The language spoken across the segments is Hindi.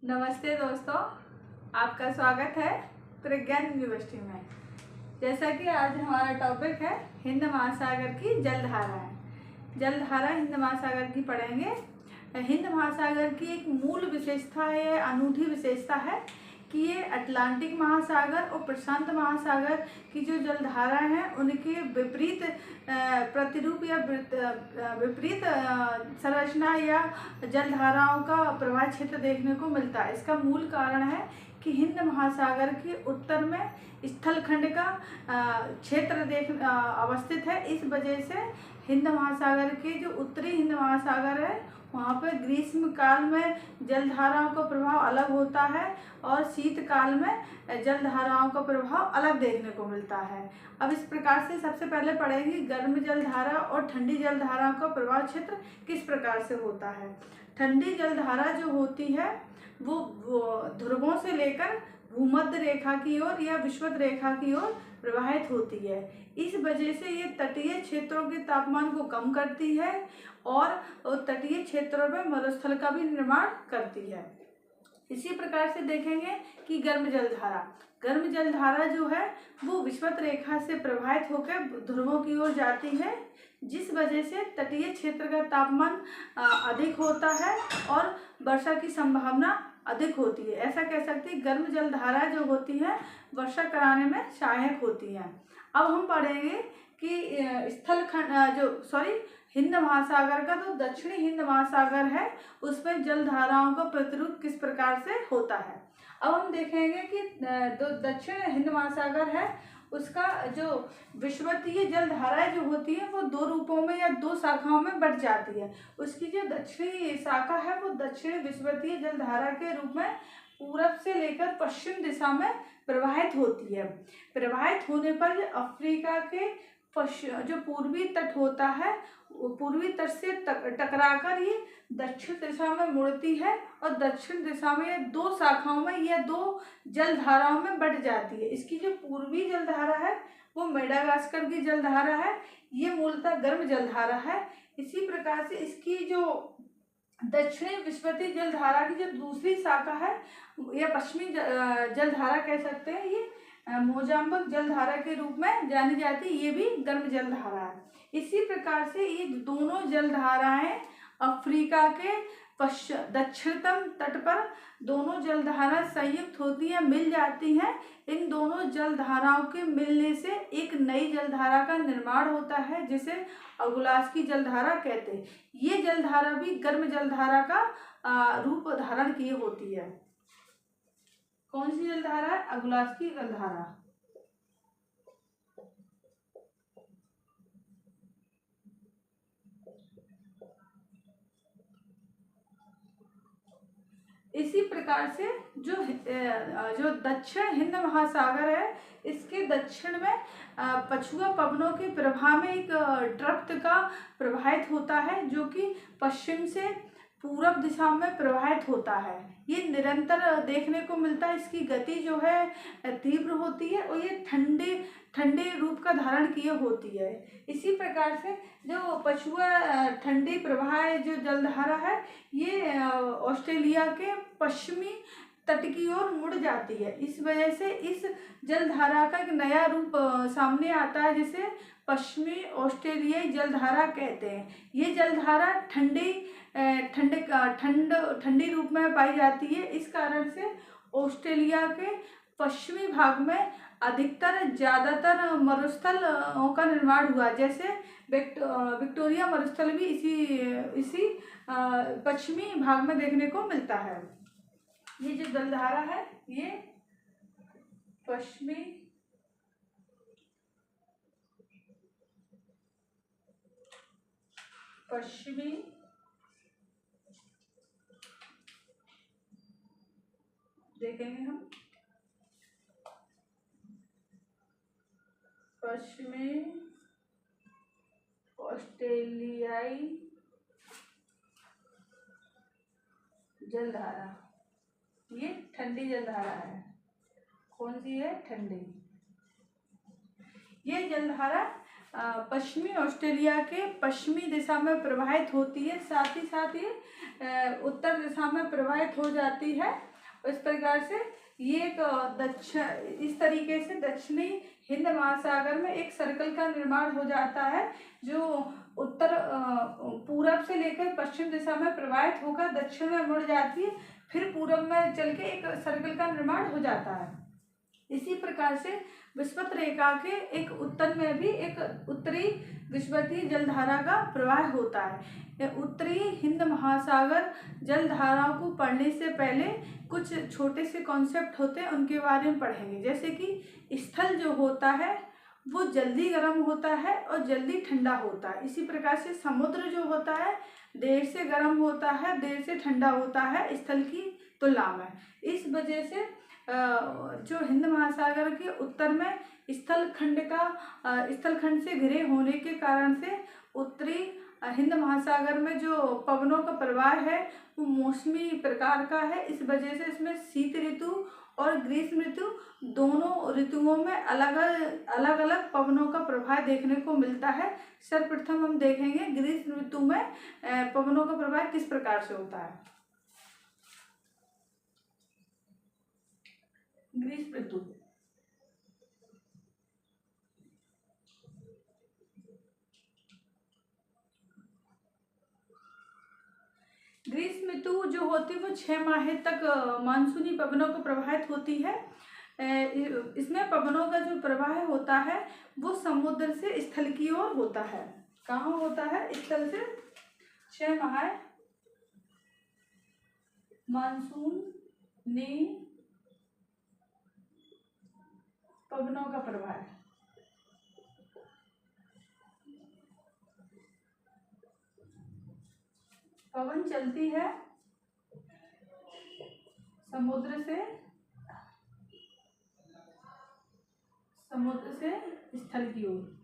नमस्ते दोस्तों, आपका स्वागत है प्रज्ञान यूनिवर्सिटी में। जैसा कि आज हमारा टॉपिक है हिंद महासागर की जलधाराएं। जलधारा हिंद महासागर की पढ़ेंगे। हिंद महासागर की एक मूल विशेषता है, अनूठी विशेषता है कि ये अटलांटिक महासागर और प्रशांत महासागर की जो जलधारा हैं उनके विपरीत प्रतिरूप या विपरीत संरचना या जलधाराओं का प्रवाह क्षेत्र देखने को मिलता है। इसका मूल कारण है कि हिंद महासागर के उत्तर में स्थलखंड का क्षेत्र अवस्थित है। इस वजह से हिंद महासागर के जो उत्तरी हिंद महासागर है वहाँ पर ग्रीष्म काल में जलधाराओं का प्रभाव अलग होता है और शीतकाल में जलधाराओं का प्रभाव अलग देखने को मिलता है। अब इस प्रकार से सबसे पहले पढ़ेंगे गर्म जलधारा और ठंडी जलधाराओं का प्रवाह क्षेत्र किस प्रकार से होता है। ठंडी जलधारा जो होती है वो ध्रुवों से लेकर भूमध्य रेखा की ओर या विषुवत रेखा की ओर प्रवाहित होती है। इस वजह से ये तटीय क्षेत्रों के तापमान को कम करती है और तटीय क्षेत्रों में मरुस्थल का भी निर्माण करती है। इसी प्रकार से देखेंगे कि गर्म जलधारा जो है वो विषुवत रेखा से प्रवाहित होकर ध्रुवों की ओर जाती है, जिस वजह से तटीय क्षेत्र का तापमान अधिक होता है और वर्षा की संभावना अधिक होती है। ऐसा कह सकते हैं गर्म जलधारा जो होती है वर्षा कराने में सहायक होती है। अब हम पढ़ेंगे कि हिंद महासागर का जो दक्षिणी हिंद महासागर है उसमें जलधाराओं का प्रतिरूप किस प्रकार से होता है। अब हम देखेंगे कि जो दक्षिण हिंद महासागर है उसका जो विषुवतीय जलधाराएं जो होती है वो दो रूपों में या दो शाखाओं में बढ़ जाती है। उसकी जो दक्षिणी शाखा है वो दक्षिणी विषुवतीय जलधारा के रूप में पूरब से लेकर पश्चिम दिशा में प्रवाहित होती है। प्रवाहित होने पर अफ्रीका के जो पूर्वी तट होता है पूर्वी तट से टकराकर ये दक्षिण दिशा में मुड़ती है और दक्षिण दिशा में ये दो शाखाओं में या दो जलधाराओं में बढ़ जाती है। इसकी जो पूर्वी जलधारा है वो मेडागास्कर की जलधारा है, ये मूलतः गर्म जलधारा है। इसी प्रकार से इसकी जो दक्षिणी विषुवतीय जलधारा की जो दूसरी शाखा है या पश्चिमी जलधारा कह सकते हैं, ये मोजाम्बिक जलधारा के रूप में जानी जाती है, ये भी गर्म जलधारा है। इसी प्रकार से ये दोनों जलधाराएं अफ्रीका के दक्षिणतम तट पर दोनों जलधारा संयुक्त होती है, मिल जाती हैं। इन दोनों जलधाराओं के मिलने से एक नई जलधारा का निर्माण होता है जिसे अगुलास्की जलधारा कहते हैं। ये जलधारा भी गर्म जलधारा का रूप धारण किए होती है। कौन सी जलधारा है? अगुलास्की जलधारा। इसी प्रकार से जो दक्षिण हिंद महासागर है इसके दक्षिण में पछुआ पवनों के प्रभाव में एक ट्रप्त का प्रवाहित होता है जो कि पश्चिम से पूरब दिशा में प्रवाहित होता है। ये निरंतर देखने को मिलता है। इसकी गति जो है तीव्र होती है और ये ठंडे रूप का धारण किए होती है। इसी प्रकार से जो पछुआ ठंडी प्रवाह जो जलधारा है ये ऑस्ट्रेलिया के पश्चिमी तट की ओर मुड़ जाती है। इस वजह से इस जलधारा का एक नया रूप सामने आता है जिसे पश्चिमी ऑस्ट्रेलियाई जलधारा कहते हैं। ये जलधारा ठंडी रूप में पाई जाती है। इस कारण से ऑस्ट्रेलिया के पश्चिमी भाग में ज़्यादातर मरुस्थलों का निर्माण हुआ, जैसे विक्टोरिया मरुस्थल भी इसी पश्चिमी भाग में देखने को मिलता है। ये जो जलधारा है ये पश्चिमी देखेंगे हम पश्चिमी ऑस्ट्रेलियाई जलधारा, ये ठंडी जलधारा है। कौन सी है? ठंडी। ये जलधारा पश्चिमी ऑस्ट्रेलिया के पश्चिमी दिशा में प्रवाहित होती है, साथ ही साथ ये उत्तर दिशा में प्रवाहित हो जाती है इस प्रकार से ये एक दक्षिण इस तरीके से दक्षिणी हिंद महासागर में एक सर्कल का निर्माण हो जाता है, जो उत्तर पूरब से लेकर पश्चिम दिशा में प्रवाहित होकर दक्षिण में मुड़ जाती है, फिर पूरब में चल के एक सर्कल का निर्माण हो जाता है। इसी प्रकार से विषुवत रेखा के एक उत्तर में भी एक उत्तरी विषुवतीय जलधारा का प्रवाह होता है। उत्तरी हिंद महासागर जलधाराओं को पढ़ने से पहले कुछ छोटे से कॉन्सेप्ट होते हैं, उनके बारे में पढ़ेंगे। जैसे कि स्थल जो होता है वो जल्दी गर्म होता है और जल्दी ठंडा होता है। इसी प्रकार से समुद्र जो होता है देर से गर्म होता है, देर से ठंडा होता है स्थल की तुलना में। इस वजह से जो हिंद महासागर के उत्तर में स्थलखंड से घिरे होने के कारण से उत्तरी हिंद महासागर में जो पवनों का प्रवाह है वो मौसमी प्रकार का है। इस वजह से इसमें शीत ऋतु और ग्रीष्म ऋतु दोनों ऋतुओं में अलग अलग पवनों का प्रवाह देखने को मिलता है। सर्वप्रथम हम देखेंगे ग्रीष्म ऋतु में पवनों का प्रवाह किस प्रकार से होता है। ग्रीष्म ऋतु ग्रीष्म ऋतु जो होती है वो 6 माह तक मानसूनी पवनों को प्रभावित होती है। इसमें पवनों का जो प्रवाह होता है वो समुद्र से स्थल की ओर होता है। कहाँ होता है? स्थल से 6 माह मानसूनी पवनों का प्रवाह। पवन चलती है समुद्र से स्थल की ओर।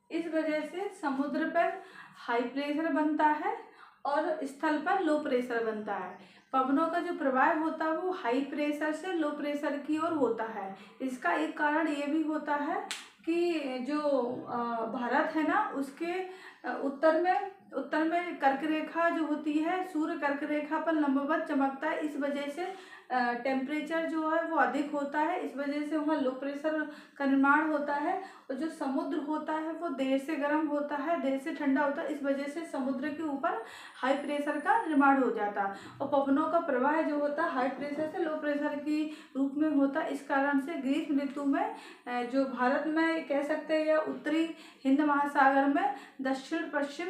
इस वजह से समुद्र पर हाई प्रेशर बनता है और स्थल पर लो प्रेशर बनता है। पवनों का जो प्रवाह होता है वो हाई प्रेशर से लो प्रेशर की ओर होता है। इसका एक कारण ये भी होता है कि जो भारत है ना उसके उत्तर में कर्क रेखा जो होती है सूर्य कर्क रेखा पर लंबवत चमकता है। इस वजह से टेम्परेचर जो है वो अधिक होता है। इस वजह से वहाँ लो प्रेशर का निर्माण होता है और जो समुद्र होता है वो देर से गर्म होता है, देर से ठंडा होता है। इस वजह से समुद्र के ऊपर हाई प्रेशर का निर्माण हो जाता है और पवनों का प्रवाह जो होता है हाई प्रेशर से लो प्रेशर की रूप में होता है। इस कारण से ग्रीष्म ऋतु में जो भारत में कह सकते हैं या उत्तरी हिंद महासागर में दक्षिण पश्चिम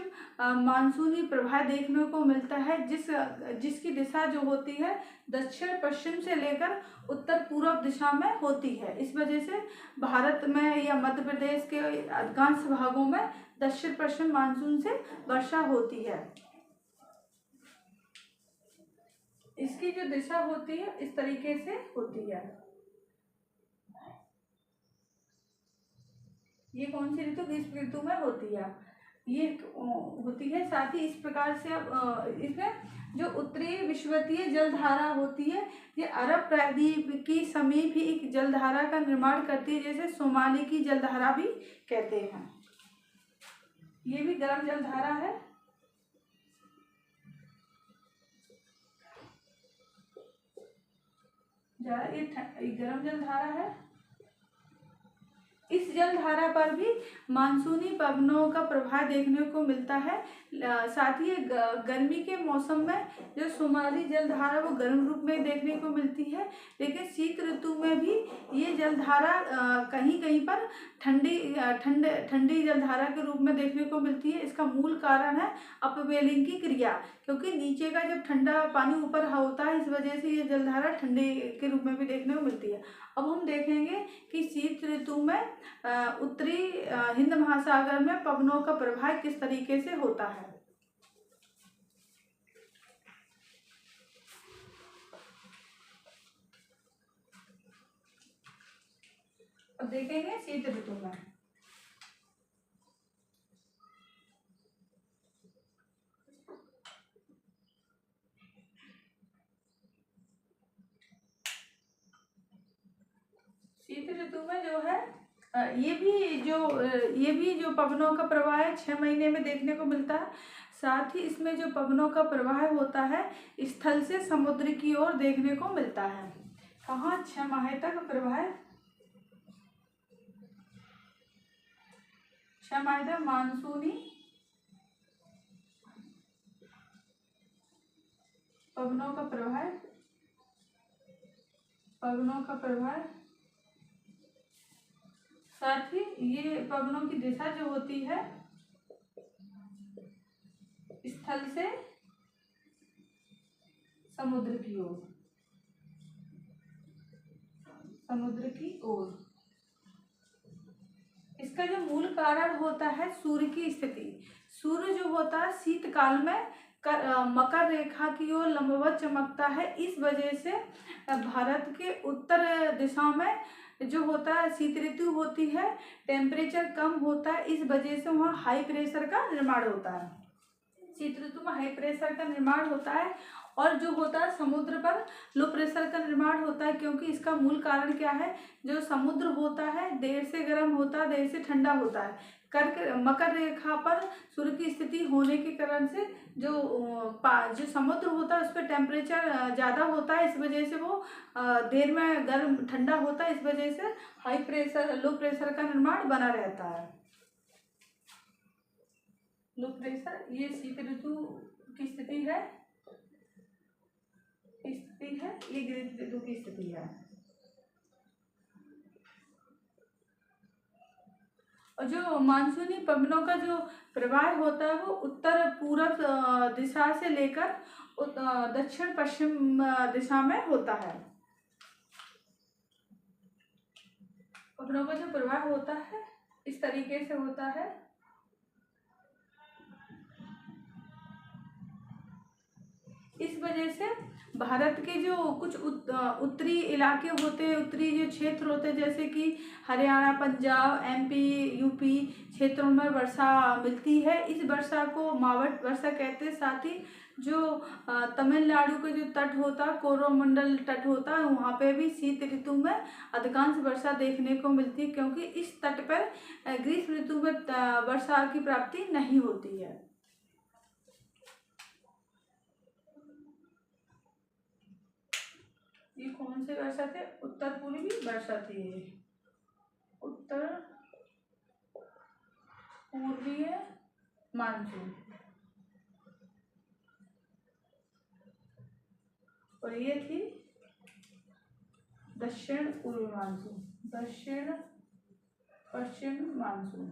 मानसूनी प्रवाह देखने को मिलता है, जिसकी दिशा जो होती है दक्षिण पश्चिम से लेकर उत्तर पूर्व दिशा में होती है। इस वजह से भारत में या मध्य प्रदेश के अधिकांश भागों में दक्षिण पश्चिम मानसून से वर्षा होती है। इसकी जो दिशा होती है इस तरीके से होती है। ये कौन सी ऋतु? ग्रीष्म ऋतु में होती है ये होती है। साथ ही इस प्रकार से अब इसमें जो उत्तरी विषुवतीय जलधारा होती है ये अरब प्रायद्वीप की समीप ही एक जलधारा का निर्माण करती है, जैसे सोमाली की जलधारा भी कहते हैं। ये भी गर्म जलधारा है। ये गर्म जलधारा है। इस जलधारा पर भी मानसूनी पवनों का प्रभाव देखने को मिलता है। साथ ही गर्मी के मौसम में जो सोमाली जलधारा वो गर्म रूप में देखने को मिलती है, लेकिन शीत ऋतु में भी ये जलधारा कहीं कहीं पर ठंडी जलधारा के रूप में देखने को मिलती है। इसका मूल कारण है अपवेलिंग की क्रिया, क्योंकि नीचे का जब ठंडा पानी ऊपर होता है इस वजह से ये जलधारा ठंडी के रूप में भी देखने को मिलती है। अब हम देखेंगे कि शीत ऋतु में उत्तरी हिंद महासागर में पवनों का प्रवाह किस तरीके से होता है। अब देखेंगे शीत ऋतु में जो है ये भी जो पवनों का प्रवाह है 6 महीने में देखने को मिलता है। साथ ही इसमें जो पवनों का प्रवाह होता है स्थल से समुद्र की ओर देखने को मिलता है। कहाँ? 6 माह तक प्रवाह, 6 माह तक मानसूनी पवनों का प्रवाह। साथ ही ये पवनों की दिशा जो होती है स्थल से समुद्र की ओर। इसका जो मूल कारण होता है सूर्य की स्थिति। सूर्य जो होता है शीतकाल में मकर रेखा की ओर लंबवत चमकता है। इस वजह से भारत के उत्तर दिशा में जो होता है शीत ऋतु होती है, टेम्परेचर कम होता है। इस वजह से वहाँ हाई प्रेशर का निर्माण होता है। शीत ऋतु में हाई प्रेशर का निर्माण होता है और जो होता है समुद्र पर लो प्रेशर का निर्माण होता है, क्योंकि इसका मूल कारण क्या है? जो समुद्र होता है देर से गर्म होता है, देर से ठंडा होता है। मकर रेखा पर सूर्य की स्थिति होने के कारण से जो समुद्र होता है उस पर टेम्परेचर ज़्यादा होता है। इस वजह से वो देर में गर्म ठंडा होता है। इस वजह से लो प्रेशर का निर्माण बना रहता है। लो प्रेशर, ये शीत ऋतु की स्थिति है, ये ग्रीष्म ऋतु की स्थिति है। और जो मानसूनी पवनों का जो प्रवाह होता है वो उत्तर पूरब दिशा से लेकर दक्षिण पश्चिम दिशा में होता है। पवनों का जो प्रवाह होता है इस तरीके से होता है। इस वजह से भारत के जो कुछ उत्तरी इलाके होते हैं, उत्तरी जो क्षेत्र होते हैं, जैसे कि हरियाणा, पंजाब, एमपी, यूपी क्षेत्रों में वर्षा मिलती है। इस वर्षा को मावट वर्षा कहते हैं। साथ ही जो तमिलनाडु का जो तट होता है, कोरोमंडल तट होता है, वहाँ पे भी शीत ऋतु में अधिकांश वर्षा देखने को मिलती है, क्योंकि इस तट पर ग्रीष्म ऋतु में वर्षा की प्राप्ति नहीं होती है। ये कौन से वर्षा थे? उत्तर पूर्वी वर्षा थी। उत्तर पूर्वीय मानसून, और ये थी दक्षिण पूर्वी मानसून, दक्षिण पश्चिम मानसून।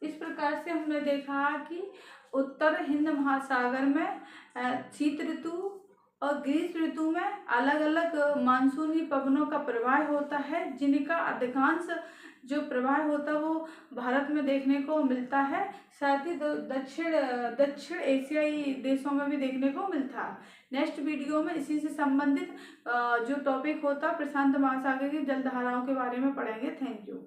इस प्रकार से हमने देखा कि उत्तर हिंद महासागर में शीत ऋतु और ग्रीष्म ऋतु में अलग अलग मानसूनी पवनों का प्रवाह होता है, जिनका अधिकांश जो प्रवाह होता है वो भारत में देखने को मिलता है। साथ ही दक्षिण एशियाई देशों में भी देखने को मिलता है। नेक्स्ट वीडियो में इसी से संबंधित जो टॉपिक होता है प्रशांत महासागर की जलधाराओं के बारे में पढ़ेंगे। Thank you.